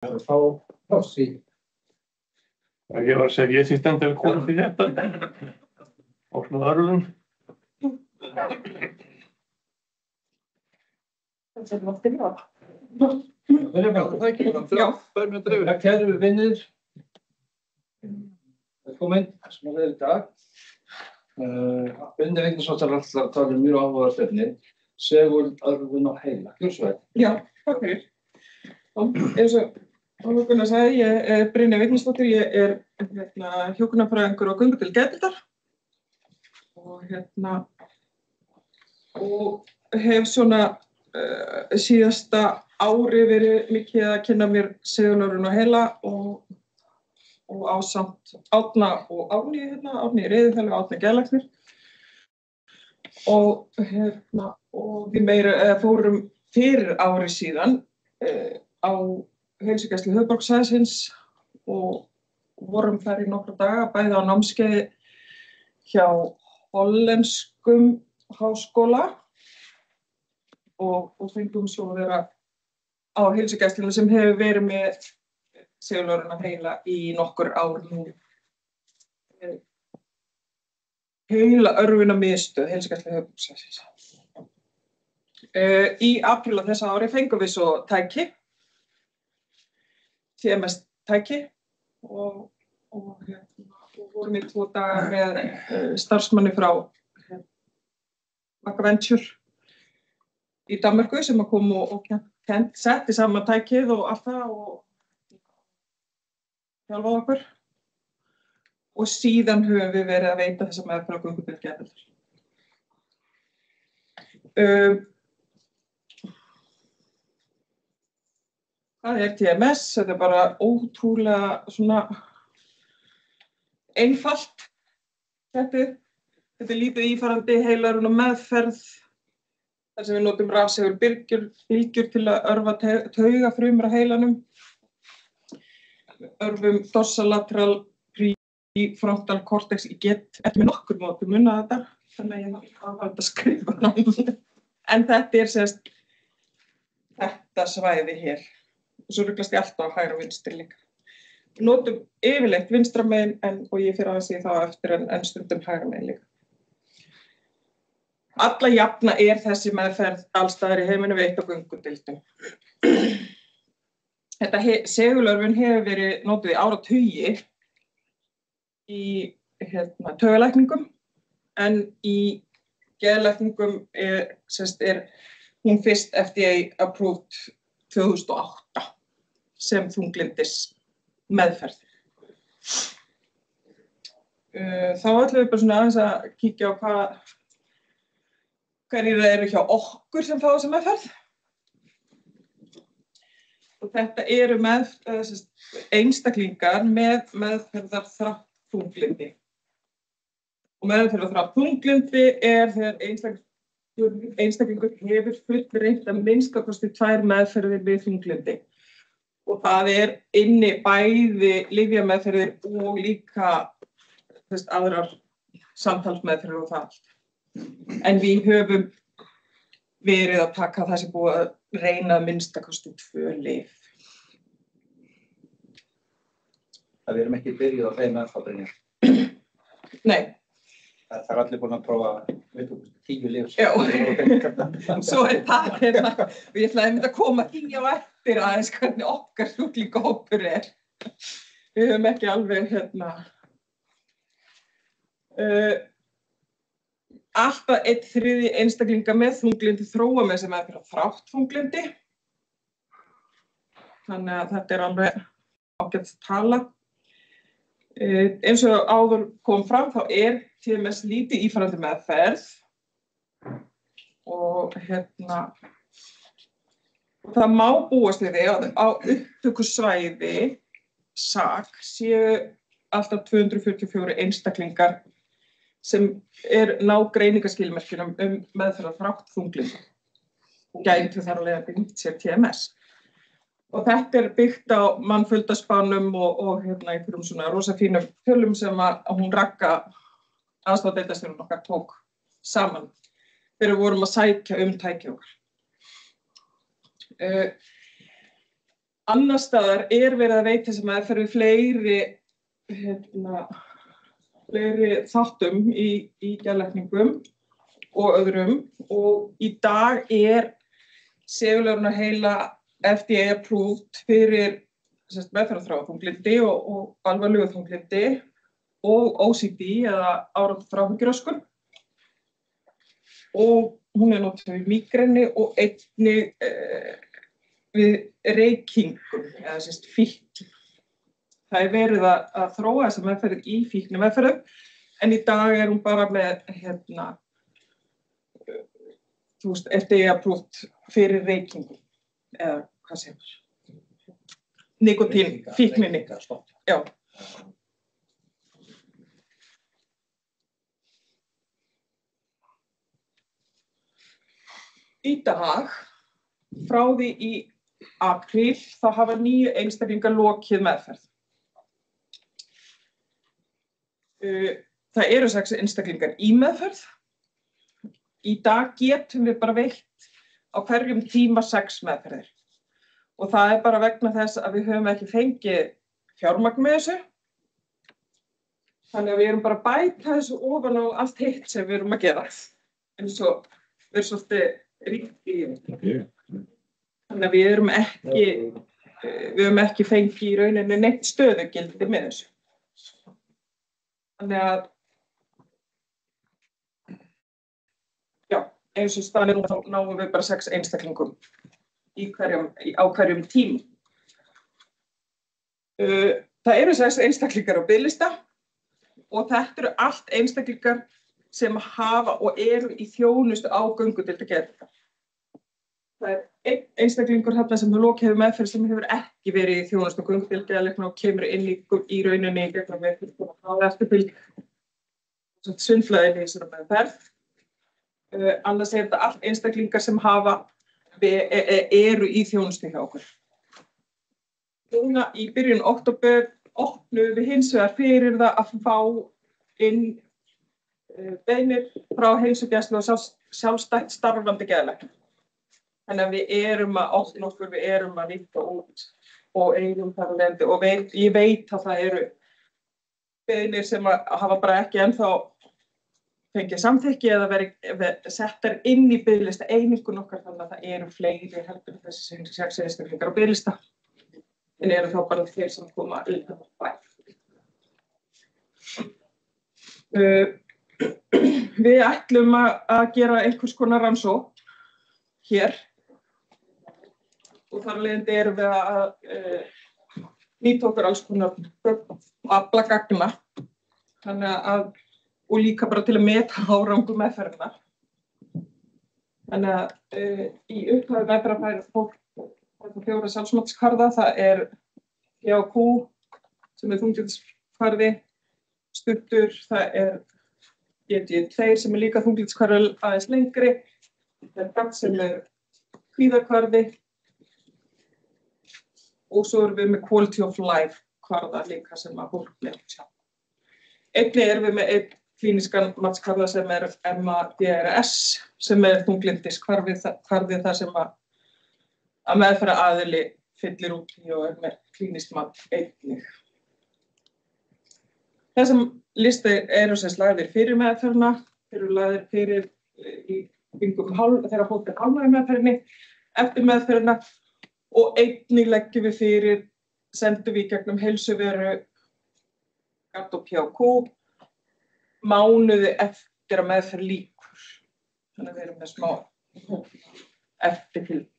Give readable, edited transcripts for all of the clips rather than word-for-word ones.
Sí. Para llevarse 10 asistentes del curso y ya está. Oslo Kæru vinir, velkomin, sem í dag. Benni Vignisson ætlar að tala mjög áhugavert efni, segulörvun á heila. Gjörðu svo vel. Já, takk fyrir. Eins og Gunnar sagði, ég er Brynja Vignisdóttir, ég er hjúkrunarfræðingur á göngudeild geðdeildar og hef svona síðasta ári verið mikið að kynna mér segulörvun á heila og ásamt Árna og Árni Árni Reiðufell og Árni geðlæknir og við fórum fyrir ári síðan á heilsugæslu höfuðborgarsvæðisins og vorum þar í nokkra daga, bæði á námskeiði hjá hollenskum háskóla og fengum svo að vera á heilsugæslunni sem hefur verið með segulörvun á heila í nokkur ár nú. Heilaörvunarmiðstöð heilsugæslu höfuðborgarsvæðisins. Í apríl á þessa ári fengum við svo tæki, TMS tæki og vorum í 2 daga með starfsmanni frá Vaka Venture í Danmörku sem kom og setti saman tækið og allt það og hjálpaði okkur. Og síðan höfum við verið að veita þessa meðferð á göngudeild geðdeildar. Hvað er TMS? Þetta er bara ótrúlega svona einfalt. Þetta er lítið ífarandi heilaörvun og meðferð þar sem við notum rafsegulbylgjur til að örva taugafrumur á heilanum. Örvum dorsolateral prefrontal cortex. Ég get ekki með nokkur móti munað þetta, þannig að ég hafa þetta að skrifa náttúrulega. En þetta er þetta svæði hér. Og svo ruglast ég alltaf á hægri og vinstri líka. Við notum yfirleitt vinstra megin og ég fer aðeins í það eftir en stundum hægra megin líka. Alla jafna er þessi meðferð alls staðar í heiminum veitt á göngudeildum. Þetta segulörvun hefur verið notuð í áratugi í taugalækningum en í geðlækningum er hún fyrst FDA approved 2008 sem þunglyndis meðferð. Þá ætlum við bara svona aðeins að kíkja á hverjir eru hjá okkur sem fá þessa meðferð. Og þetta eru einstaklingar með meðferðarþrátt þunglyndi. Og meðferðarþrátt þunglyndi er þegar einstaklingur hefur fullreynt að minnsta kosti 2 meðferðir við þunglyndi. Og það er inni bæði lyfjameðferðir og líka aðrar samtalsmeðferðir og það allt. En við höfum verið að taka það sem búið að reyna að minnsta kosti 2 lyf. Við erum ekki byrjuð á þeim meðferðinni. Nei. Það allir búin að prófa 10 lyf. Já, svo það og ég ætlaði einmitt að koma í á eftir aðeins hvernig okkar sjúklingahópur er. Við höfum ekki alveg alltaf 1/3 einstaklinga með þunglyndi þróa með sem meðferðarþrátt þunglyndi. Þannig að þetta er alveg ágætt tala. Eins og áður kom fram þá er TMS lítið ífarandi meðferð og það má búast við því að á upptökusvæði SAK séu alltaf 244 einstaklingar sem ná greiningaskilmerkjum meðferðarþrátt þunglyndi og gætu þar að leiðandi nýtt sér TMS. Og þetta er byggt á mannfjöldaspánum og einhverjum svona rosa fínum tölum sem að hún Ragga aðstoðardeildarstjórinn okkar tók saman þegar við vorum að sækja tæki okkar. Annars staðar verið að veita þessa meðferð við fleiri þáttum í geðlækningum og öðrum og í dag segulárin heila FDA approved fyrir meðferðarþráð þunglyndi og alvarlegu þunglyndi og OCD eða árátta áhyggjuröskun og hún notuð við mígreni og einnig við reykingum eða fíkn. Það verið að þróa þessa meðferð í fíknimeðferðum en í dag hún bara með FDA approved fyrir reykingum eða hvað segir maður? Nikotín, fíkninni. Já. Í dag, frá því í apríl, þá hafa 9 einstaklingar lokið meðferð. Það eru 6 einstaklingar í meðferð. Í dag getum við bara veitt á hverjum tíma 6 meðferðir. Og það bara vegna þess að við höfum ekki fengið fjármagn með þessu. Þannig að við erum bara að bæta þessu ofan á allt hitt sem við erum að gera. En svo við erum svolítið ríkt í Þannig að við höfum ekki fengið í rauninni neitt stöðugildi með þessu. Þannig að eins og staðan þá náum við bara 6 einstaklingum á hverjum tíma. Það eru 6 einstaklingar á biðlista og þetta eru allt einstaklingar sem hafa og eru í þjónustu á göngudeildargeðdeildar. Það einn einstaklingur þarna sem lokið meðferð sem hefur ekki verið í þjónustu á göngudeildargeðdeildar og kemur inn í rauninni í gegnum meðferð og eftirfylgd svindlaði í þessari meðferð. Annars þetta allt einstaklingar sem eru í þjónustu hjá okkur. Núna í byrjun október opnuðum við hins vegar fyrir það að fá inn beiðnir frá heilsugæslu og sjálfstætt starfandi geðlækna. Þannig að við erum að opna okkur, við erum að nýta út og eigum þar að lendi og ég veit að það eru beiðnir sem hafa bara ekki ennþá fengið samþykki eða verið settar inn í biðlista einingun okkar þannig að það eru fleiri heldur þessi 6 einstaklingar á biðlista en eru þá bara þeir sem koma utan á bæ. Við ætlum að gera einhvers konar rannsókn hér og þar af leiðandi erum við að nýta okkur alls konar afla gagna og líka bara til að meta árangur meðferðina. Þannig að í upphafi meðferðar fær fólk 4 sjálfsmatskvarða, það PAQ sem þunglyndskvarði, stuttur, það GD2 sem líka þunglyndskvarði aðeins lengri, það GAT sem kvíðakvarði og svo erum við með Quality of Life kvarða líka sem að fólk nefnir sjá. Einnig erum við með einn klínískan matskvarða sem MADRS sem þunglyndskvarði þar sem að meðferðaraðili fyllir út í og með klínískt mat einnig. Þessum listi eru lagðir fyrir meðferðina, þeir eru lagðir fyrir í kringum þegar fólk hálfnaði meðferðinni, eftir meðferðina og einnig leggjum við fyrir, sendum við gegnum heilsuveru, GAT og PAQ, mánuði eftir að meðferð lýkur. Þannig að við erum með smá eftirfylgd.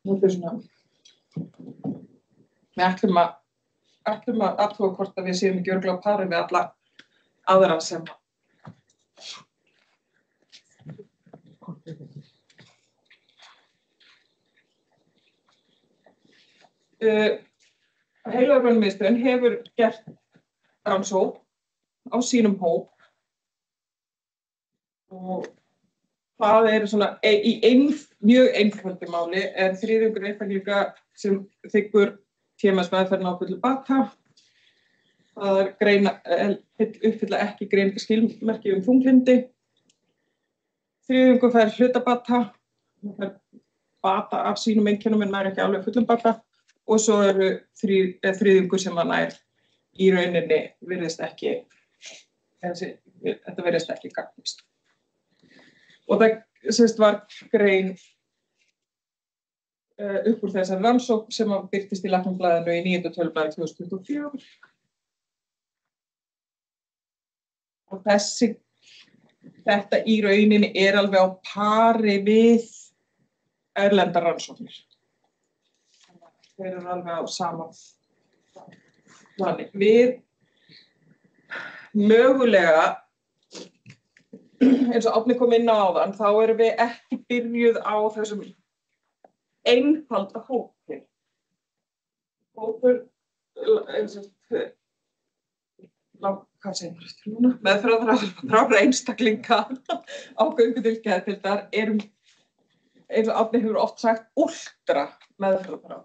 Þetta svona, við ætlum að athuga hvort að við séum ekki örugglega á pari við alla aðra sem Heilaorkumiðstöðin hefur gert rannsókn á sínum hóp og það svona í mjög einföldu máli þriðjungur einstaklinga sem þiggur TMS-meðferðina á fullu bata. Það uppfylla ekki greiningarskilmerki þunglyndi. Þriðjungur fær hlutabata bata af sínum einkennum en nær ekki alveg fullum bata og svo eru þriðjungur sem að nær í rauninni þetta virðist ekki gagnist. Og það var grein upp úr þessari rannsókn sem að birtist í Læknablaðinu í 9. tölublaði 2024. Og þetta í rauninni alveg á pari við erlendar rannsóknir. Þeir eru alveg á sama plani. Við mögulega, eins og Árni kom inn á áðan, þá erum við ekki byrjuð á þessum einfalda hópi. Hópur, meðferðarþrára einstaklinga á göngudeild-geðdeildar erum, eins og Árni hefur oft sagt, últra meðferðarþrá.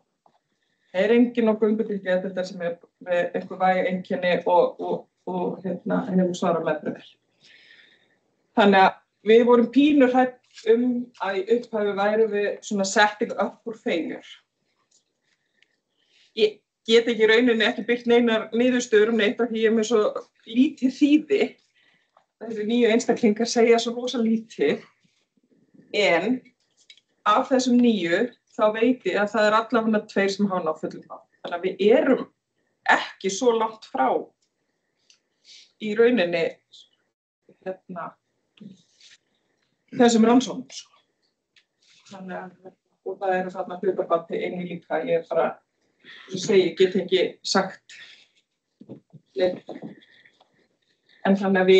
Það enginn á göngudeild-geðdeildar sem með einhver væg einkenni og hefur svarað meðferðir. Þannig að við vorum pínur hrædd að í upphafi værum við svona setting up for failure. Ég get ekki í rauninni ekki byggt neinar niðurstöður neitt af því ég er með svo lítið þýði. Þessi nýju einstaklingar segja svo rosa lítið. En af þessum nýju þá veit ég að það allavega 2 sem hafa náð fullum bata. Þannig að við erum ekki svo langt frá í rauninni þessum rannsóknum. Þannig að og það eru þarna hlutafalli inni líka. Ég bara, ég segi, ég get ekki sagt neitt. En þannig að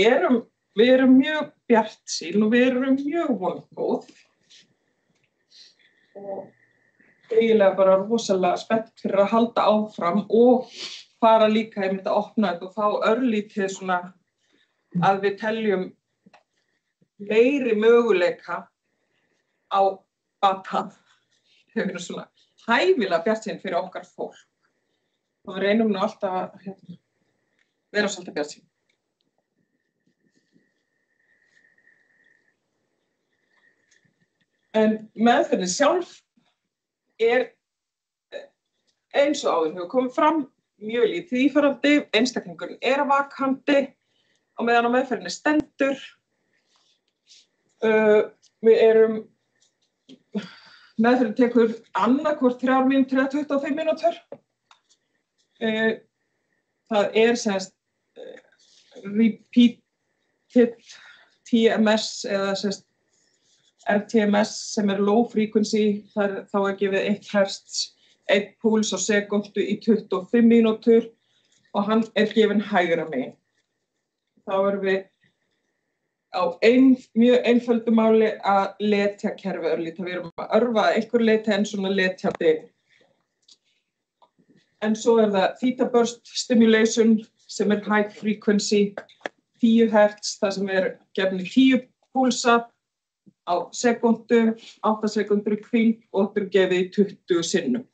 við erum mjög bjartsýn og við erum mjög vongóð. Og eiginlega bara rosalega spennt fyrir að halda áfram og fara líka að opna þetta og fá örlítið svona að við teljum meiri möguleika á bata. Þau eru svona hæfilega bjartsýn fyrir okkar fólk. Og við reynum nú alltaf að vera svolítið bjartsýn. En meðferðin sjálf eins og áður hefur komið fram mjög lítið ífarandi, einstaklingurinn vakandi á meðan á meðferðinni stendur. Meðferðin tekur annaðhvort 3 mínútur eða 25 mínútur. Það semst repeated TMS eða semst RTMS sem low frequency, þá gefið 1 hertz, 1 púls á sekúndu í 25 mínútur og hann gefinn hægra megin. Þá erum við á mjög einföldu máli að letja kerfið örlítið. Við erum að örva einhver leyti en svona letjandi. En svo það theta burst stimulation sem high frequency, 10 hertz, það sem gefnir 10 púlsa á sekúndu, 8 sekúndur í hvíld og þetta gefið í 20 sinnum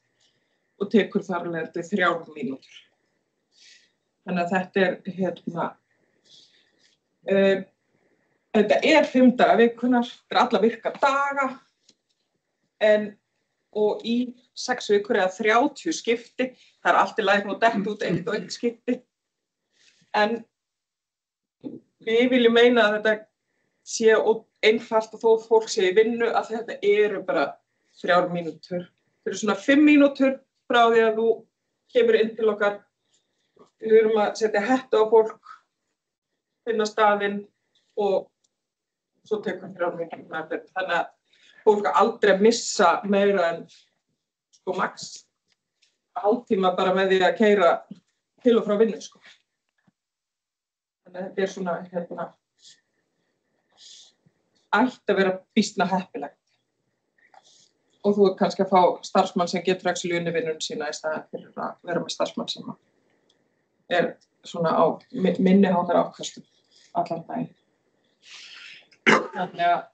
og tekur þar alveg 3 mínútur. Þannig að þetta þetta 5 daga vikunnar, þetta alla virka daga og í 6 vikur eða 30 skipti, það allt í lagi og dett út 1 og 1 skipti. En við viljum meina að þetta sé einfalt og þó fólk sé í vinnu að þetta eru bara 3 mínútur. Þetta eru svona 5 mínútur frá því að þú kemur inn til okkar. Við erum að setja hettu á fólk, finna staðinn og svo tekur 3 mínútur. Þannig að fólk aldrei missa meira en max hálftíma bara með því að keyra til og frá vinnu. Þannig að þetta svona ætti að vera býsna heppilegt. Og þú kannski að fá starfsmann sem getur actually unnið vinnuna sína í staðinn fyrir að vera með starfsmann sem svona á minni háttar afköstum allan daginn. Þannig að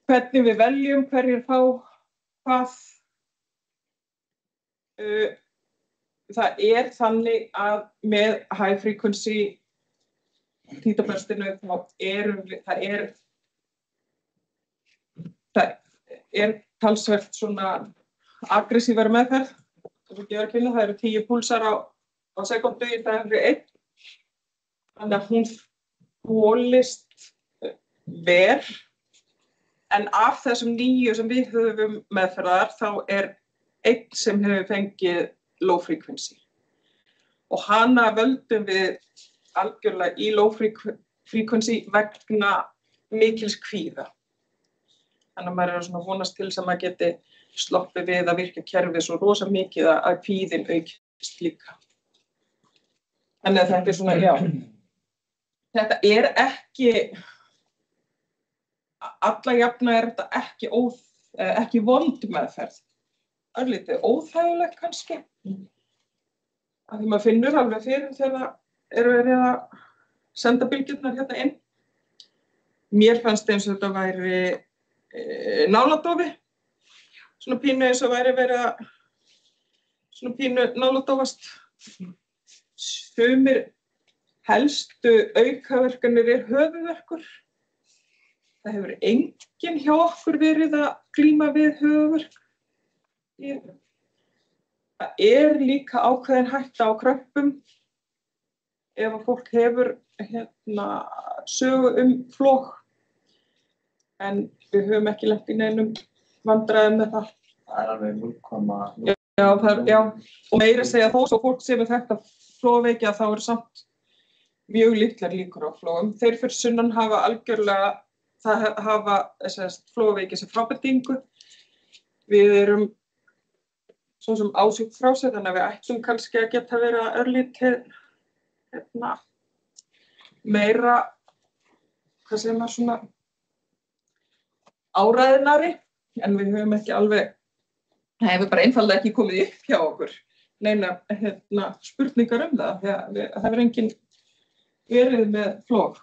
hvernig við veljum, hverjir fá hvað. Það þannig að með high frequency theta burstinu það það talsvert svona aggressívar meðferð. Það eru 10 púlsar á sekúndu í staðinn fyrir 1. Þannig að hún þolist vel. En af þessum 9 sem við höfum meðferðar, þá er 1 sem hefur fengið low frequency. Og hana völdum við algjörlega í low frequency vegna mikils kvíða. Þannig að maður svona vonast til þess að maður geti sloppið við að virka kerfið svo rosa mikið að kvíðinn aukist líka. Þannig að þetta svona, já. Þetta ekki, alla jafna þetta ekki vond meðferð. Örlítið óþægilegt kannski. Af því maður finnur alveg fyrir þegar það verið að senda bylgjurnar hérna inn. Mér fannst eins og þetta væri náladofi. Svona pínu eins og væri verið að svona pínu náladofast. Sumir helstu aukaverkanir höfuðverkur. Það hefur enginn hjá okkur verið að glíma við höfuðverk. Það líka ákveðin hætta á kröppum ef að fólk hefur sögu flog. En við höfum ekki lent í neinum vandræðum með það. Það alveg 0,0. Já, og meira að segja þó svo fólk sem þetta flogveikja þá eru samt mjög litlar líkur á flogum. Þeir fyrir sunnan hafa algjörlega, það hafa flogveikja sem frábendingu. Við erum svo sem ásýkt frá sig, þannig að við ættum kannski að geta verið að örlítið meira, hvað segir maður svona, áræðinari, en við höfum ekki alveg, það hefur bara einfaldlega ekki komið upp hjá okkur neina spurningar það, því að það hefur enginn verið með flog.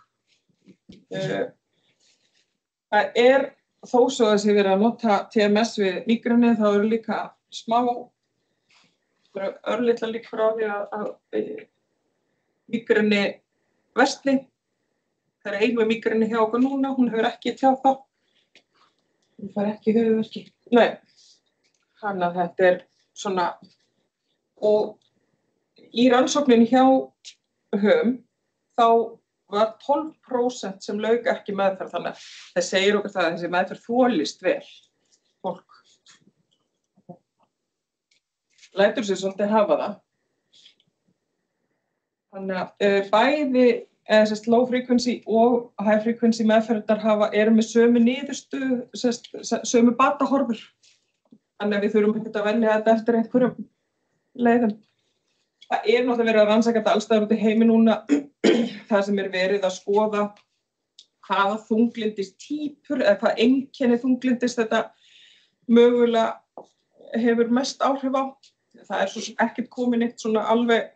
Það þó svo að þessi verið að nota TMS við mígreni, þá eru líka smá, örlitla líkur á því að mígreni versni. Það ein með mígreni hjá okkur núna, hún hefur ekki tjáð þá. Hún fær ekki höfuðverki. Nei, þannig að þetta svona, og í rannsókninni hjá þá var 12% sem lauk ekki meðferð, þannig að það segir okkur það að þessi meðferð þolist vel. Fólk lætur sig svolítið hafa það. Þannig að bæði low frequency og high frequency meðferðar eru með sömu niðurstöðu, sömu batahorfur. Þannig að við þurfum ekkert að velja þetta eftir einhverjum leiðum. Það náttúrulega verið að rannsaka þetta alls staðar út í heimi núna, það sem verið að skoða hvaða þunglindistýpur eða hvað einkenni þunglindis þetta mögulega hefur mest áhrif á. Það svo ekkert komin eitt svona alveg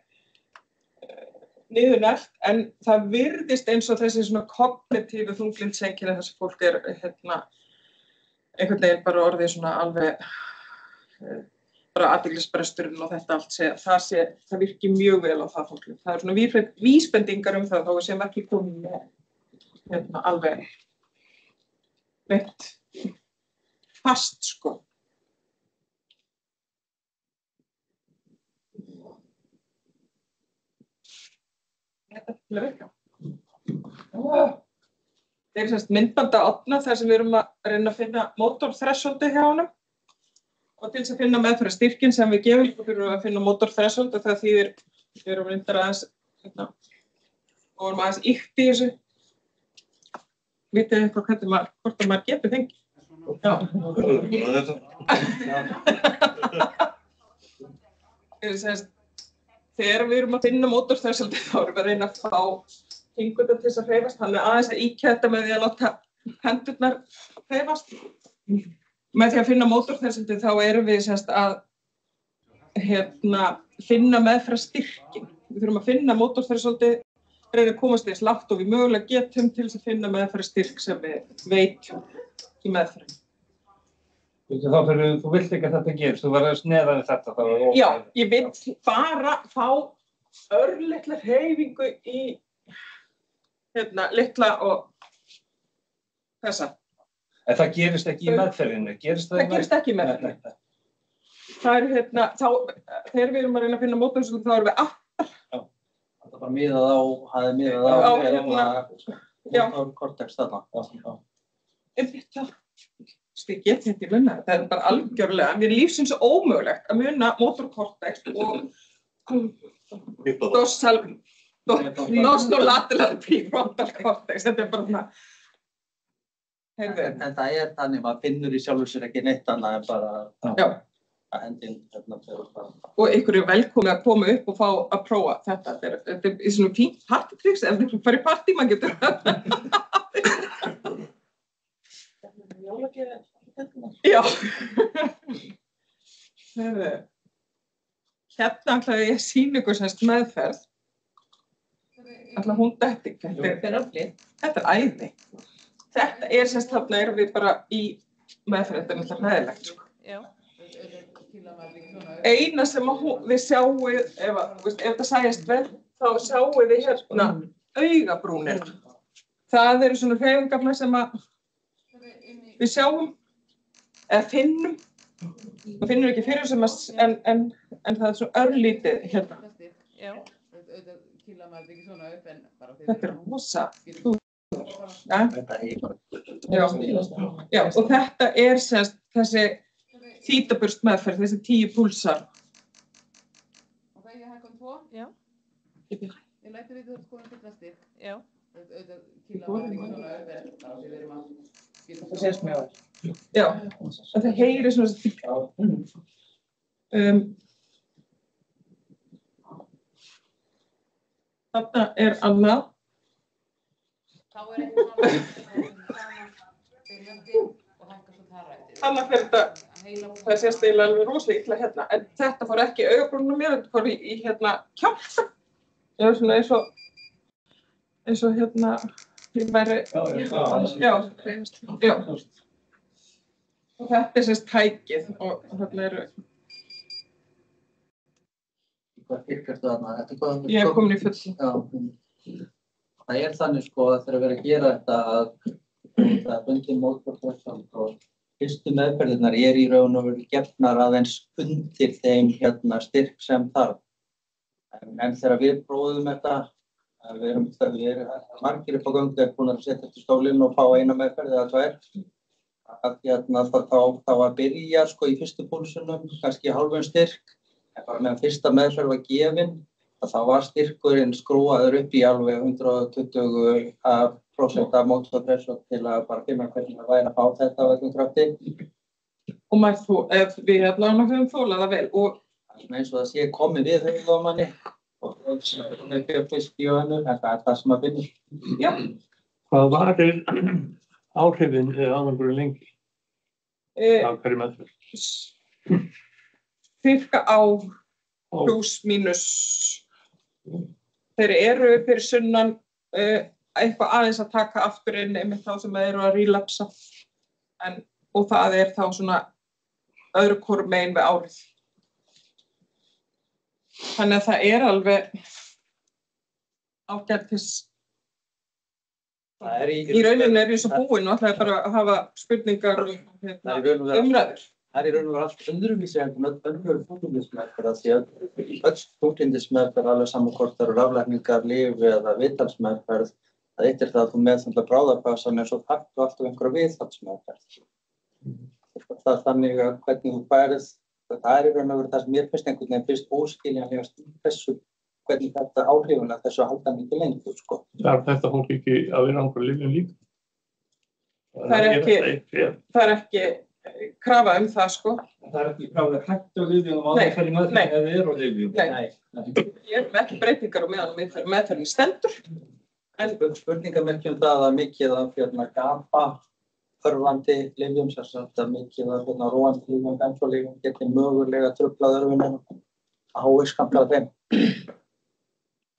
niðurnært, en það virðist eins og þessi svona kognitífu þunglindseinkenni þar sem fólk einhvern veginn bara orðið svona alveg bara athyglisbresturinn og þetta allt það virkir mjög vel á það fólki. Það svona vísbendingar það þó sem ekki komið með alveg neitt fast sko. Það myndbanda átna þar sem við erum að reyna að finna mótorþresholdi hjá honum og til þess að finna meðferðarstyrkinn sem við gefum og fyrir að finna mótorþreshold og það þýðir við erum reyndar aðeins og erum aðeins ýkt í þessu. Vitið þið hvort maður getur fengið? Já. Þegar við erum að finna mótorþresholdi þá erum við að reyna að fá fingurna til þess að hreyfast, þannig aðeins að ýkja þetta með því að láta hendurnar hreyfast. Með því að finna mótorþresholdi þá erum við að finna meðferðarstyrkinn. Við þurfum að finna mótorþresholdi, reyna að komast eins lágt og við mögulega getum til þess að finna meðferðarstyrk sem við veitum í meðferðin. Þú vilt ekki að þetta gerist, þú verður að sneða við þetta. Já, ég vil bara fá örlitla hreyfingu í litla og þessa. En það gerist ekki í meðferðinni, gerist það? Það gerist ekki í meðferðinni. Nei. Það er þegar við erum að reyna að finna móttöðsöldum þá erum við Það var miðað á motorkortex þarna. Ég get þetta í munna, það er bara algjörlega, mér er lífsins ómögulegt að muna motorkortex og nostolateral prefrontal cortex, þetta er bara svona. En það er þannig, maður finnur í sjálfur sér ekki neitt annað en bara að hendin og ykkur er velkomið að koma upp og fá að prófa þetta. Þetta er svona fínt partytricks, ef þið farið í partí, maður getur Já. Hérna ætlaði ég að sýna ykkur semst meðferð. Ætla hún detti. Þetta er æði. Þetta er semst þarna erum við bara í meðferð, þetta er náttúrulega hræðilegt, sko. Eina sem við sjáum, ef þetta sæjast vel, þá sjáum við hérna augabrúnir. Það eru svona hreyfingarnar sem við sjáum, eða finnum. Það finnur ekki fyrir sem en það er svo örlítið hérna. Þetta er rosa. Já, og þetta er semst þessi þýtaburst meðferð, þessi 10 púlsar. Ég hækka 2? Já. Ég læti við þú skoðum til vestir. Já. Það sést mjög vel. Já, það heyrir svona þarna er annað. Þá er eitthvað Þannig fyrir þetta, það sést eiginlega alveg rosalega illa hérna, en þetta fór ekki í augabrúnina mér, þetta fór í hérna kjálka. Ég var svona eins og hérna, ég væri, já. Og þetta er semst tækið og þarna eru. Hvað fyrkastu þarna? Ég hef komin í full. Já, það er þannig sko að þegar verið að gera þetta að það er bundin mótkortex og fyrstu meðferðirnar í raun og veru gefnar aðeins undir þeim styrk sem þarf. En þegar við prófum þetta, við erum margir upp á gangi búin að setja eftir stólinn og fá eina meðferð eða 2. Þá að byrja sko í fyrstu púlsunum, kannski hálfum styrk, en bara meðan fyrsta meðferð var gefin, að þá var styrkurinn skrúaður upp í alveg 120% af móttöðspressor til að bara finna hvernig það væri að fá þetta á öllum krafti. Og ef við höfum þólað það vel og eins og það sé komið við höfuð á manni og hún er fisk í önnu, þetta er það sem að finna. Já. Hvað var áhrifin árangurinn lengi? Af hverju meðferð? Cirka ár, plus, mínus. Þeir eru fyrir sunnan eitthvað aðeins að taka aftur inn með þá sem eru að relapsa. Og það er þá svona öðru hvoru megin við árið. Þannig að það er alveg ágætis. Í rauninni er ég svo búin og ætlaði bara að hafa spurningar og umræður. Það er í raun og veru allt öðruvísi en önnur þunglyndismeðferð því að öll þunglyndismeðferð alveg saman hvort það eru raflækningar, lyf eða viðtalsmeðferð. Það eitt er það að þú meðhöndlar bráðapassan en svo taktu alltaf einhverja viðhaldsmeðferð. Það er þannig að hvernig þú færð, það er í raun og veru það sem mér finnst einhvern veginn fyrst óskiljanlegast hvernig þetta áhrifun að þessu halda mikið lengur sko. Þarf þetta fólk ekki að vera einhverja lyfjum líka? Það er ekki krafa það sko. Það er ekki krafa að hætta á lyfjum og aðferð í meðferð eða eru á lyfjum. Nei. Ég hef ekki breytingar á meðferðin stendur. En spurningamerkjum það að mikið af GABA örvandi lyfjum, sérstaklega mikið af róandi lyfjum, bensólyfjum geti mögulega truflað örvunum að háiskamla þeim.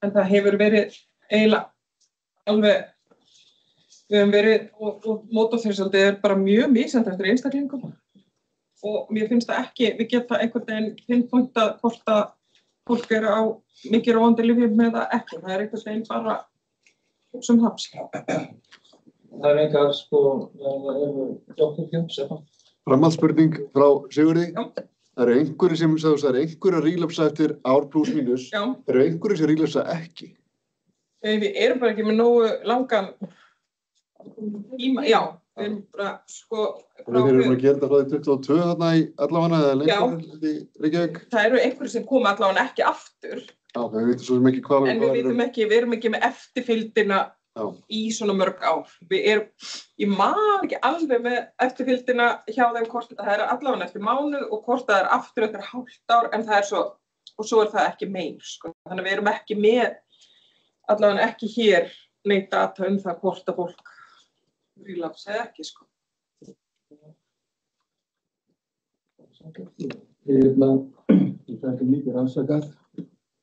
En það hefur verið eiginlega alveg, við hefum verið, og móttöðspressor er bara mjög misjafnt eftir einstaklingum. Og mér finnst það ekki, við geta einhvern veginn pinpointað hvort að fólk eru á mikið róandi lyfjum eða ekki. Það er einhvern veginn bara sem haps. Það engar sko, Framhaldsspurning frá Sigurði. Já. Það eru einhverjir sem sagði það eru einhverjir rílapsa eftir ár pluss mínus. Já. Það eru einhverjir sem rílapsa ekki. Við erum bara ekki með nógu langan tíma, já, við erum bara sko Við erum að gera þetta frá því 22 þarna í allavega eða lengur í Reykjavík. Það eru einhverjir sem koma allavega ekki aftur. Já, við veitum svo sem ekki hvað En við vitum ekki, við erum ekki með eftirfylgdina í svona mörg ár. Ég man ekki alveg með eftirfylgdina hjá þeim hvort það er allavega eftir mánuð og hvort það er aftur eftir hálft ár, en það er svo, og svo er það ekki meir, sko. Þannig að við erum ekki með, allavega ekki hér, neitt data það hvort að fólk rílapsa eða ekki, sko. Það er mikið rannsakað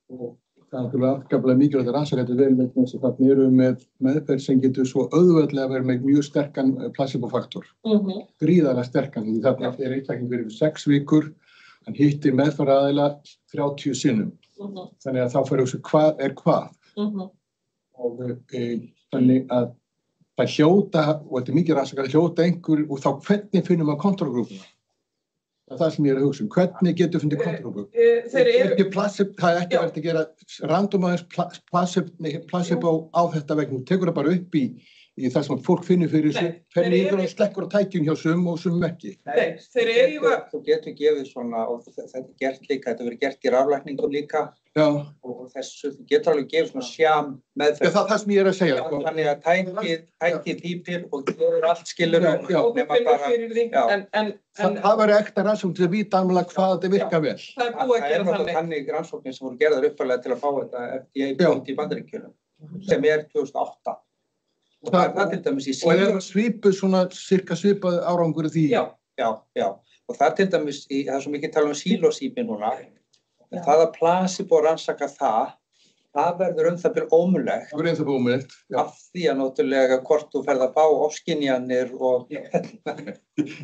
og það er afskaplega mikilvægt að rannsaka þetta vel vegna þess að þarna erum við með meðferð sem getur svo auðveldlega verið með mjög sterkan placebo-faktor. Gríðarlega sterkan, því þarna er einstaklingur yfir 6 vikur, hann hittir meðferðaraðila 30 sinnum. Þannig að þá fer þessu hvað er hvað. Og þannig að það hljóta, og þetta er mikið rannsakað, hljóta einhver og þá hvernig finnum við kontrollgrúpuna? Það er það sem ég er að hugsa hvernig getur fundið kontrollgrúpu? Það er ekki verið að gera randomæðis placebo á þetta vegna. Þú tekur það bara upp í það sem fólk finnur fyrir þessu, hvernig yfir og slekkur á tækjum hjá sum og sum ekki. Nei, þú getur gefið svona, og þetta er gert líka, þetta verið gert í raflækningum líka. Já. Og þessu, þú getur alveg gefið svona sjam meðferð. Það er það sem ég er að segja. Þannig að tækið pípir og gefur allt skilur. Og þú finnur fyrir því, en það væri ekta rannsókn til að vita alveg hvað þetta virka vel. Það er búið að gera þannig. Þannig rannsóknir sem voru gerðar upphaflega til að fá þetta FDA í Bandaríkjunum, sem er 2008. Og það til dæmis í Og er það svipuð svona, cirka svipað árangur í því? Já. Og það til dæmis það er svo mikið tala um sílósíbi núna. Það að placebo rannsaka það verður það bil ómögulegt. Það verður það ómögulegt, já. Af því að náttúrulega hvort þú ferð að fá ofskynjanir og hvort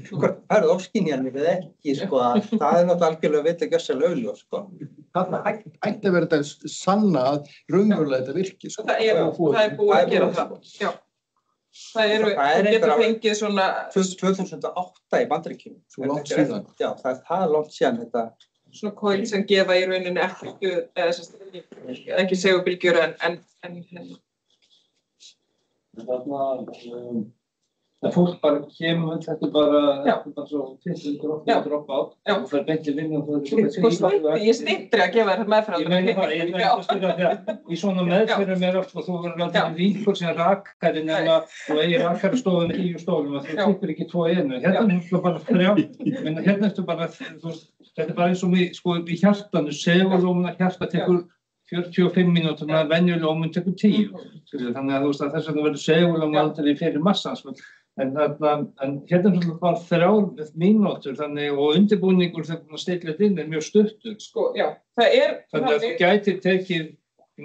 þú ferð ofskynjanir eða ekki, sko, það er náttúrulega algjörlega vita gjörsamlega augljós, sko. Það ætti að vera þetta sanna að raunverulega þetta virki, sko. Það er búið að gera það, já. Það getur fengið svona 2008 í Bandaríkjunum. Svo langt síðan. Já, það er langt síðan þetta. Svona coil sem gefa í rauninni ekki segulbylgjur en fólk bara kemur, þetta er bara svo tillingur og dropp át og það er beint í vinnu og ég stýttri að gefa þér meðferð. Ég meina það, í svona meðferðum er oft og þú verður alltaf ríkur sem rakkarinn en að þú eigir rakkarastofum í stofum og þú klippir ekki 2 í einu. Hérna er bara 3, hérna ertu bara, þetta er bara eins og í hjartanu, segulómuna hjarta tekur 45 mínútur, þannig að venjulega ómun tekur 10. Þannig að þess vegna verður segulómuna aldrei fyrir massans. En hérna er bara 3 mínútur og undirbúningur þegar þú stilla þetta inn er mjög stuttur. Sko, já, það er þannig að þú gætir tekið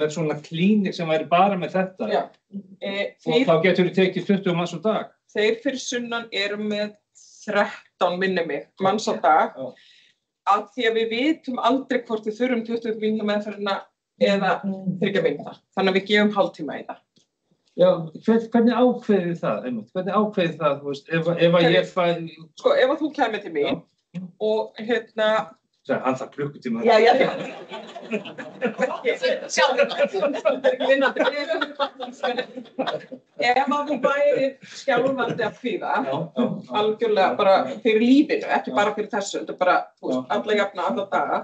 með svona klínik sem væri bara með þetta. Já. Og þá getur þú tekið 20 manns á dag. Þeir fyrir sunnan eru með 13 minni mig, manns á dag. Af því að við vitum aldrei hvort við þurfum 20 mínútur meðferðina eða 30 mínútur. Þannig að við gefum hálftíma í það. Já, hvernig ákveðið það, einmitt? Hvernig ákveðið það, þú veist, ef að ég fæ... Sko, ef að þú kæmir til mín og hann þarf klukkutíma. Já. Ef að þú væri skjálfandi að kvíða, algjörlega bara fyrir lífinu, ekki bara fyrir þessu, þetta er bara, alla jafna, alla daga,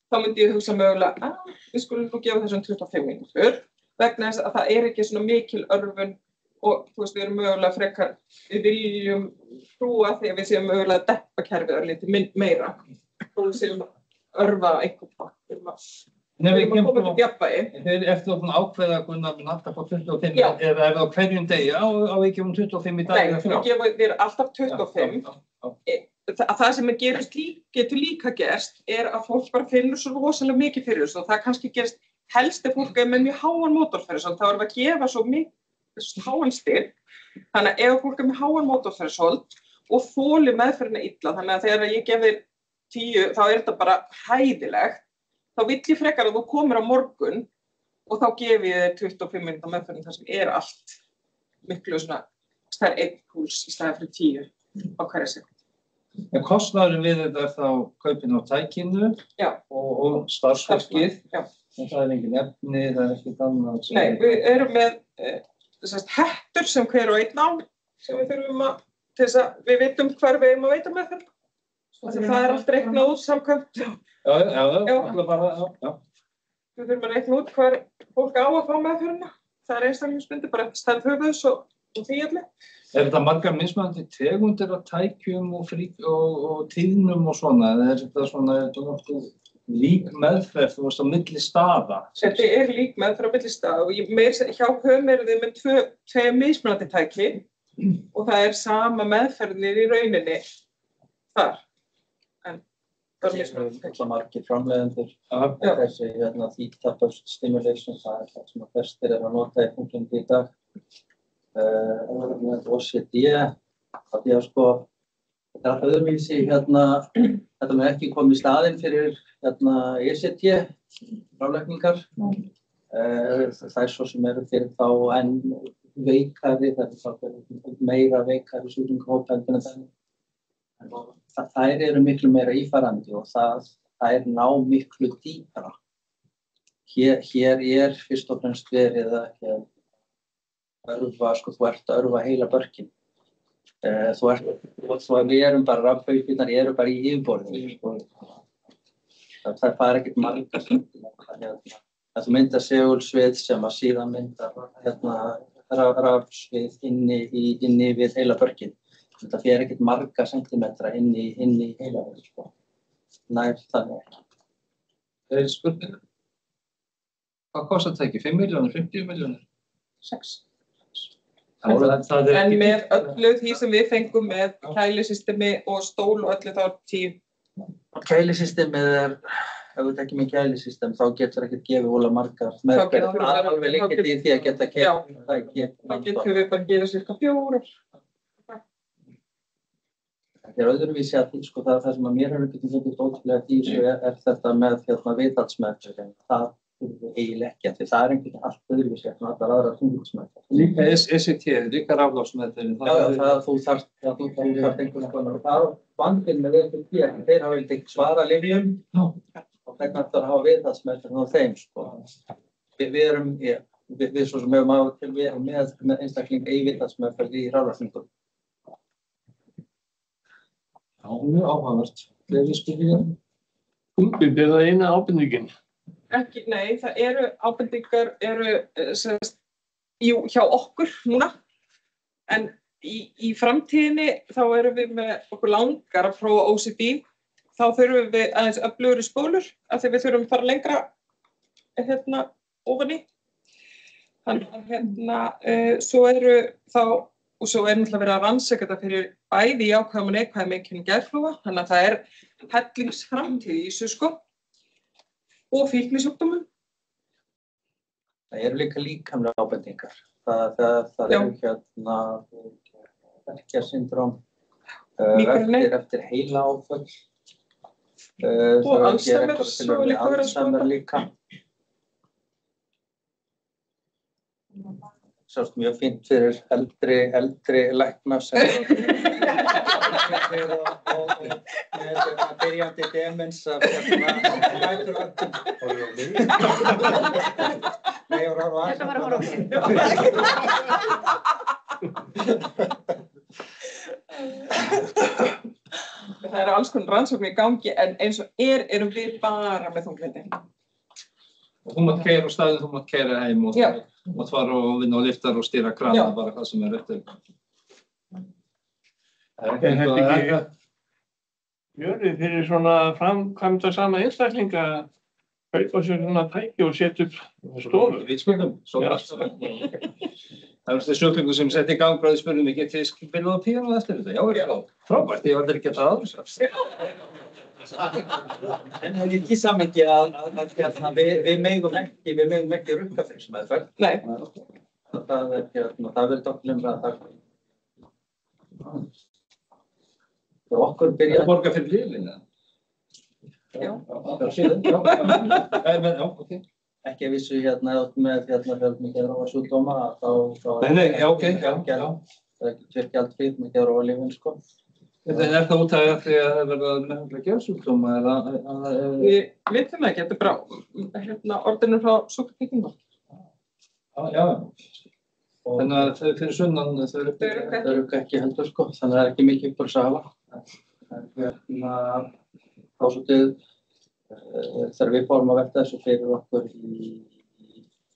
þá myndi ég hugsa mögulega, við skulum nú gefa þessum 25 mínútur, vegna þess að það er ekki svona mikil örvun og þú veist, við erum mögulega frekar, við viljum trúa því að við séum mögulega að deppa kerfið örlítið meira og við séum að örfa einhvern part. Við erum að koma til jafnvægi. Þeir eftir að ákveða að kunna alltaf á 25 eða er það á hverjum degi á ekki 25 í dag? Nei, við erum alltaf 25. Það sem getur líka gerst er að fólk bara finnur svo rosalega mikið fyrir þessu og það kannski gerst helst ef fólk er með mjög háan mótorþresóld, þá erum við að gefa svo mikið háan styrk. Þannig að ef fólk er með háan mótorþresóld og þolir meðferðina illa, þannig að þegar ég gef þér 10, þá er þetta bara hræðilegt, þá vill ég frekar að þú komir á morgun og þá gef ég þér 25 mínútur meðferðin þar sem er allt miklu svona það er 1 púls í staðinn fyrir 10 á hverja sekúndu. En kostnaðurinn við þetta er þá kaupin á tækinu Já. og starfsfólkið. Já. En það er engin efni, það er ekkert annað. Nei, við erum með hettur sem hver og einn á sem við þurfum að, til þess að við vitum hver við eigum að veita með þeim. Það er allt reiknað út samkvæmt. Já. Við þurfum að reikna út hver fólk á að fá meðferðina. Það er einstaklingsbundið, bara eftir stærð höfuðs og því allir. Er þetta margar mismunandi tegundir af tækjum og tíðnum og svona? Eða er þetta svona lík meðferð, þú veist, á milli staða? Þetta er lík meðferð á milli staða og hjá höfum erum við með tvö mismunandi tæki og það er sama meðferðin í rauninni þar. En það er mismunandi tæki. Það er margir framleiðendur. Þessi theta burst stimulation, það er það sem að flestir eru að nota í þunglyndi í dag. OCD, það er sko, þetta er öðruvísi, þetta mun ekki komið í staðinn fyrir ECT, frálækningar. Það er svo sem eru fyrir þá enn veikari, það er meira veikari sjúklingahóp heldur en þannig. Þær eru miklu meira ífarandi og það er ná miklu dýpra. Hér er fyrst og fremst verið að örva, sko, þú ert að örva heila börkin. Við erum bara rafbaukirnar, eru bara í yfirborðinu. Sko. Það er ekkert margar sentimetrar. Þú myndar segulsvið sem að síðan myndar rafsvið inni við heila börkin. Það fer ekkert marga sentimetra inn í heila börkin. Sko. Nær þannig ekki. Það er spurning. Hvað kostar það ekki? 5 milljónir, 50 milljónir? 6. En með öllu því sem við fengum með kælisystemi og stól og öllu þá 10. Kælisystemið er, ef þú tekir með kælisystem, þá getur ekkert gefið vola margar meðferð. Alveg líkið í því að geta kælt. Það getur við bara að gefa cirka 4. Það er öðruvísi að því, sko, það sem að mér hefur getið fundið ótrúlega því er þetta með viðhaldsmeðferð. Það eiginlega ekki, því það er einhvern allt öðruvísi en allar aðrar þunglyndismeðferð. Líka ECT, líka rafloðsmeðferðin. Þú þarft einhvern konar. Það er vandinn með ECT, þeir hafa ekki svara lyfjum og þegar það hafa viðhaldsmeðferð á þeim. Sko. Við svo sem hefum á til við erum með einstakling í viðhaldsmeðferð í rafloðsmeðferð. Já, mjög áhugavert. Fleiri spurningar? Þunglyndi, er það eina ábendingin? Ekki, nei, það eru ábendingar hjá okkur núna, en í framtíðinni þá erum við með okkur langar að prófa OCD, þá þurfum við aðeins öflugri spólur, af því við þurfum að fara lengra ofan í. Þannig að svo eru þá, og svo náttúrulega verið að rannsaka þetta fyrir bæði jákvæðum og neikvæðum einkennum geðklofa, þannig að það er hellingsframtíð í þessu sko. Og fíknisjúkdómum. Það eru líka líkamlega ábendingar. Það eru verkjasyndróm, eftir heila áföll. Og Alzheimer líka. Sást mjög fínt fyrir eldri lækna sem með byrjandi demens af gæturvöldum. Nei, og ráða að Þetta var að horfa á mig. Það eru alls konar rannsóknir í gangi, en eins og erum við bara með þunglyndi. Og þú mátt keyra á staðinn, þú mátt keyra heim og þú mátt fara og vinna á liftar og stýra krana, bara það sem er eftir. Er þetta ekki gjörið fyrir svona framkvæmda sama einstaklinga að kaupa sér svona tæki og setja upp stofu? Vitsmöndum, það er þessi sjúklingur sem setti í gang bráði spurning mig, getið þið spilað á píanóið eftir þetta? Já, frábært, ég var aldrei gett það áður. En það er ekki samengi að við megum ekki rukkafriksmeðferð. Nei. Það verður dokknum að það. Okkur byrja að borga fyrir lyfin. Já. Ok. Ekki að vissu með fjölmikið ráðasjúkdóma þá Nei, ok, já. það er ekki allt frýtt með geður á lífin, sko. En er það út af því að það verða meðhundla geðsjúkdóma Við vitum ekki, þetta bara orðinu frá Sjúkratryggingum. Já. Þannig að þau fyrir sunnan þau eru ekki heldur, sko, þannig að það er ekki mikið upp á þessu að hafa. Þá svolítið þegar við fórum að velta þessu fyrir okkur í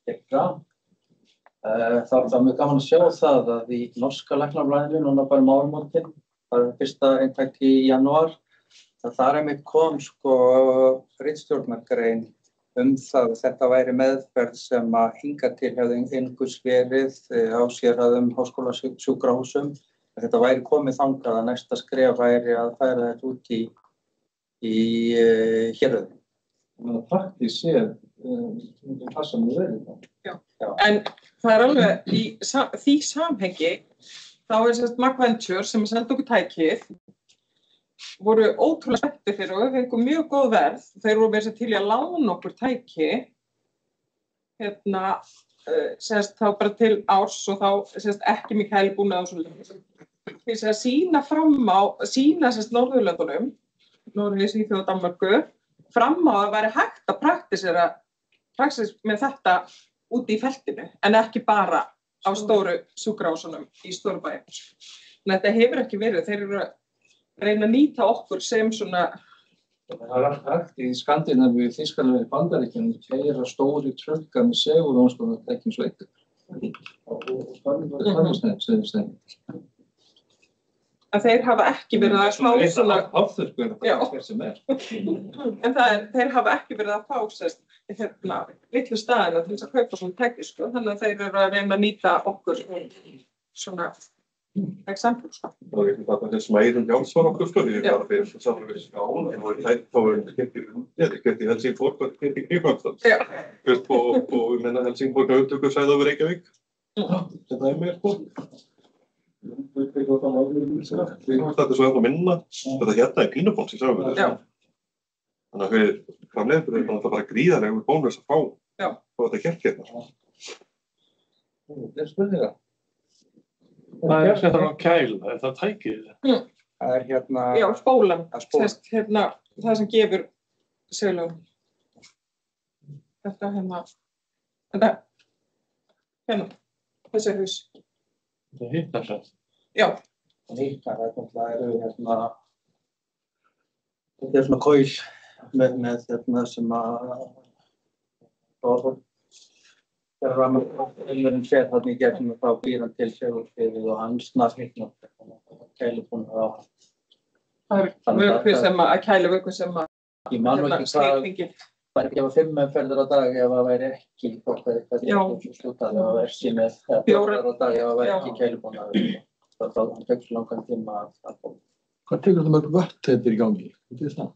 fyrra, þá er það mjög gaman að sjá það að í norska læknablaðinu, núna bara áramótin, það er fyrsta eintak í janúar, þar einmitt kom sko ritstjórnargrein það að þetta væri meðferð sem að hingað til hefði einhvers verið á sérhæfðum háskólasjúkrahúsum. Þetta væri komið þangað að næsta skref væri að færa þetta út í héruðum. Þannig að praktískt séð það sem við verðum. Já, en það er alveg í því samhengi, þá er sérst MagVenture sem sendi okkur tækið, voru ótrúlega spenntir fyrir og við fengum mjög góð verð. Þeir voru með til í að lána okkur tæki, sérst þá bara til árs og þá sérst ekki mikið hælbúnað og svo. Til að sýna fram á, sérst Norðurlöndunum, Noregi, Svíþjóð og Danmörku, fram á að væri hægt að praktísera með þetta úti í feltinu, en ekki bara á stóru sjúkrahúsunum í stórbæjum. En þetta hefur ekki verið, þeir eru að reyna að nýta okkur sem svona. Það er alltaf hægt í Skandinavíu, Þýskalandi, Bandaríkjunum, keyra stóri trukka með segulónskoðunartækjum sveitur. Og spannstæðum. En þeir hafa ekki verið að fá svona. Afþurrkur, hver sem er. En þeir hafa ekki verið að fá sérst litlu staðina til þess að kaupa svona tæki, sko. Þannig að þeir eru að reyna að nýta okkur svona eksempel, sko. Það er ekki þess að Eyrún Jónsson okkur, sko, ég bara fyrir samfélags skán, en þá kemti Helsingborg og kemti Kríkvangstad. Og ég menna Helsingborg og upptökur sæði over Reykjavík. Þetta er mér, sko. Þetta er svo eftir að minna, þetta hérna er pínubóns í sögum. Þannig að fyrir framleiðendur er það bara gríðarlegur bónus að fá þetta gert hérna. Það er spurninga. Það er settur á kæl, er það tækið? Það er hérna. Já, spólan, sérst það sem gefur segulónum. Þetta þessi hús. Það hittar það. Já. Það hittar, þetta er svona kóil með sem að þegar rammarinn fer þarna í gegnum þá býr hann til segulsviðið og hann snarhitnar kælubúnað á hann. Það er vökvi sem að kæla vökvi sem að ég man ekki hvað það er gefa 5 meðferðir á dag ef það væri ekki slútað ef það væri ekki með 4 á dag ef það væri ekki kælubúnað. Það tekur svo langan tíma að búa. Hvað tekur þetta mörg vött þetta er í gangi? Þetta er það.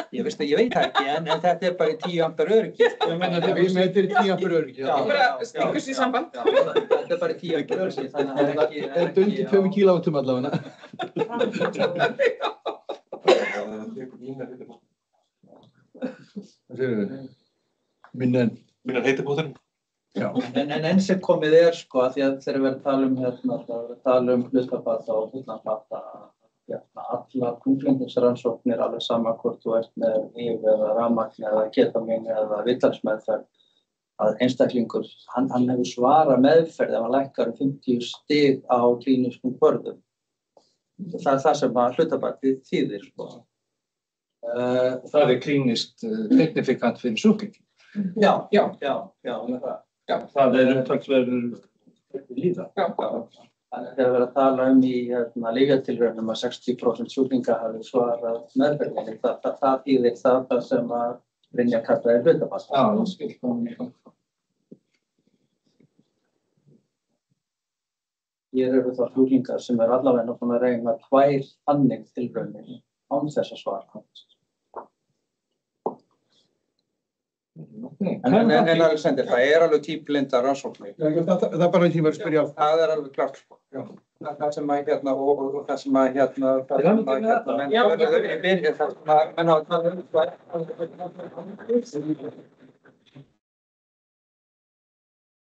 Ég veit það ekki, en þetta er bara í 10 ampere öryggi. Þetta er í 10 ampere öryggi. Bara stingur sér í samband. Þetta er bara í 10 ampere öryggi, þannig að það er ekki. Þetta er undir 5 kílóvattum allavega. Hvað segir þið? Minna heitibúðurinn. Já. En enn sem komið sko, því að þegar við erum að tala um hlutafata og hlutafata, allar þunglyndisrannsóknir alveg sama hvort þú ert með lyf eða rafmagn eða ketamín eða viðtalsmeðferð, að einstaklingur, hann hefur svarað meðferð ef hann lækkar 50 stig á klínískum kvörðum. Það er það sem að hlutafatið þýðir, sko. Það er klínískt signifikant fyrir sjúklinginn. Já, með það. Já, það er umtalsverður líða. Þannig að þegar við erum að tala í lyfjatilraunum að 60% sjúklinga hafi svarað meðferðinni, það þýðir það sem að Brynja kallaði hlutafata. Já, það skil. Hér eru þá sjúklingar sem eru allavega búin að reyna 2 þannig tilraunir án þess að svara. En Alexander, það er alveg típblindar rannsóknir. Það er bara því að spyrja á. Það er alveg klart. Það sem að og það sem að menn hafa